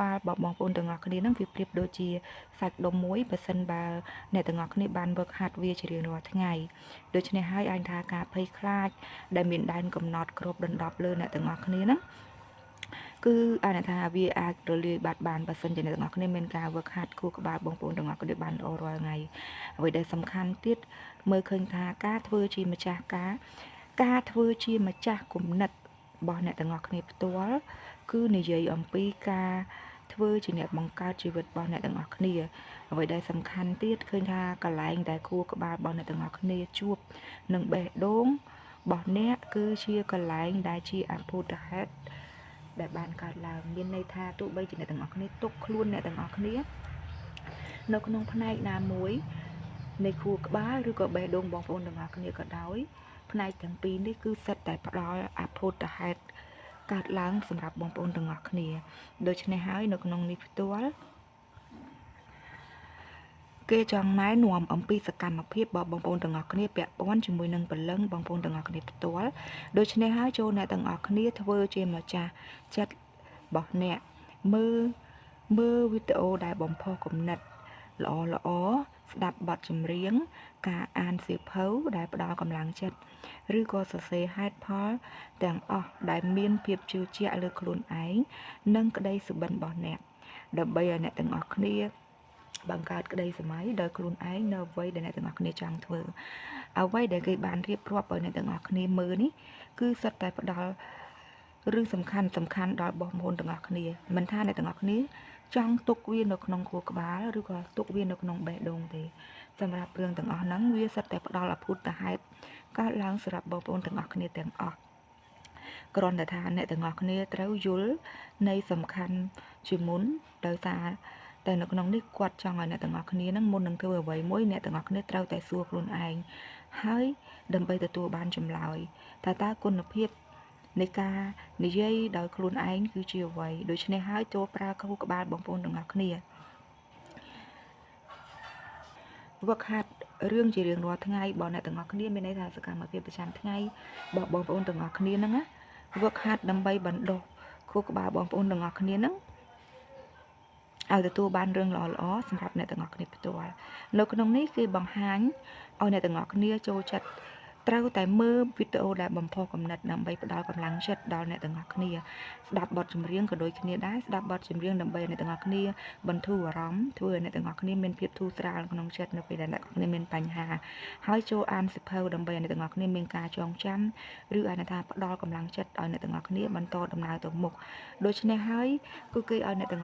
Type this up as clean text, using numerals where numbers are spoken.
បាលបងប្អូនទាំងអស់គ្នានឹងវាប្រៀបដូចជាសាច់ដុំមួយបើសិនបើអ្នកទាំងអស់គ្នាបានវឹកហាត់វាជារៀងរាល់ថ្ងៃដូច្នេះហើយអញថាការភ័យខ្លាចដែលមានដែនកំណត់គ្របដណ្ដប់លើអ្នកទាំងអស់គ្នាហ្នឹងគឺអានថាវាអាចរលាយបាត់បានបើសិនជាអ្នកទាំងអស់គ្នាមានការវឹកហាត់ខួរក្បាលបងប្អូនទាំងអស់គ្នាបានល្អរាល់ថ្ងៃអ្វីដែលសំខាន់ទៀតមើលឃើញថាការធ្វើជាម្ចាស់ការធ្វើជាម្ចាស់គំនិតរបស់អ្នកទាំងអស់គ្នាផ្ទាល់គឺនិយាយអំពីការធ្វើជាអ្នកបង្កើតជីវិតរបស់អ្នកទាំងអស់គ្នាអ្វីដែលសំខាន់ទៀតឃើញថាកន្លែងដែលខួរក្បាលរបស់អ្នកទាំងអស់គ្នាជួបនឹងបេះដូងរបស់អ្នកគឺជាកន្លែងដែលជាអភូតហេតុដែលបានកើតឡើងមានន័យថាទោះបីជាអ្នកទាំងអស់គ្នាទុកខ្លួនអ្នកទាំងអស់គ្នានៅក្នុងផ្នែកណាមួយនៃខួរក្បាលឬក៏បេះដូងបងប្អូនទាំងអស់គ្នាក៏ដោយផ្នែកទាំងពីរនេះគឺសិតតែផ្ដល់អភូតហេតុកើតឡើងសម្រាប់បងប្អូនទាំងអស់គ្នាដូច្នេះហើយនៅក្នុងនេះផ្ទាល់គេចង់ណែនាំអំពីសកម្មភាពរបស់បងប្អូនទាំងអស់គ្នាពាក់ព័ន្ធជាមួយនឹងព្រលឹងបងប្អូនទាំងអស់គ្នាផ្ទាល់ដូច្នេះហើយចូលអ្នកទាំងអស់គ្នាធ្វើជាម្ចាស់ចិត្តរបស់អ្នកមើលវីដេអូដែលបំផុសគំនិតល្អស្ដាប់បទចម្រៀងការអានសៀវភៅដែលផ្ដល់កម្លាំងចិត្តឬក៏សរសេរហេតុផលទាំងអស់ដែលមានភាពជឿជាក់លើខ្លួនឯងនិងក្តីសុបិនរបស់អ្នកដើម្បីឲ្យអ្នកទាំងអស់គ្នាបង្កើតក្តីសម័យដោយខ្លួនឯងនៅអ្វីដែលអ្នកទាំងអស់គ្នាចង់ធ្វើអ្វីដែលគេបានរៀបរាប់ឲ្យអ្នកទាំងអស់គ្នាមើលនេះគឺសុទ្ធតែផ្ដល់រឿងសំខាន់ដល់បងប្អូនទាំងអស់គ្នាមិនថាអ្នកទាំងអស់គ្នាចង់ទុកវានៅក្នុងខួរក្បាលឬក៏ទុកវានៅក្នុងបេះដូងទេសម្រាប់រឿងទាំងអស់ហ្នឹងវាសុទ្ធតែផ្ដល់អភូតហេតុកើតឡើងសម្រាប់បងប្អូនទាំងអស់គ្នាទាំងអស់គ្រាន់តែថាអ្នកទាំងអស់គ្នាត្រូវយល់នៃសំខាន់ជាមុនដោយសារតែនៅក្នុងនេះគាត់ចង់ឲ្យអ្នកទាំងអស់គ្នានឹងមុននឹងធ្វើអ្វីមួយអ្នកទាំងអស់គ្នាត្រូវតែសួរខ្លួនឯងហើយដើម្បីទទួលបានចម្លើយថាតើគុណភាពនៃការនិយាយដោយខ្លួនឯងគឺជាអ្វីដូច្នេះហើយចូលប្រើខួរក្បាលបងប្អូនទាំងអស់គ្នាវឹកហាត់រឿងជារៀងរាល់ថ្ងៃបងអ្នកទាំងអស់គ្នាមានន័យថាសកម្មភាពប្រចាំថ្ងៃរបស់បងប្អូនទាំងអស់គ្នាហ្នឹងណាវឹកហាត់ដើម្បីបណ្ដុះខួរក្បាលបងប្អូនទាំងអស់គ្នាហ្នឹងឲ្យទទួលបានរឿងល្អសម្រាប់អ្នកទាំងអស់គ្នាផ្ទាល់នៅក្នុងនេះគេបង្ហាញឲ្យអ្នកទាំងអស់គ្នាចូលចិត្តត្រូវតែមើលវីដេអូដែលបំផុសគំនិតដើម្បីផ្ដល់កម្លាំងចិត្តដល់អ្នកទាំងអស់គ្នាស្ដាប់បទចម្រៀងក៏ដូចគ្នាដែរស្ដាប់បទចម្រៀងដើម្បីឲ្យអ្នកទាំងអស់គ្នាបន្ធូរអារម្មណ៍ធ្វើឲ្យអ្នកទាំងអស់គ្នាមានភាពធូរស្រាលក្នុងចិត្តនៅពេលដែលអ្នកទាំងអស់គ្នាមានបញ្ហាហើយចូលអានសៀវភៅដើម្បីឲ្យអ្នកទាំងអស់គ្នាមានការចងចាំឬអានថាផ្ដល់កម្លាំងចិត្តឲ្យអ្នកទាំងអស់គ្នាបន្តដំណើរទៅមុខដូច្នេះហើយគឺគេឲ្យអ្នកទាំង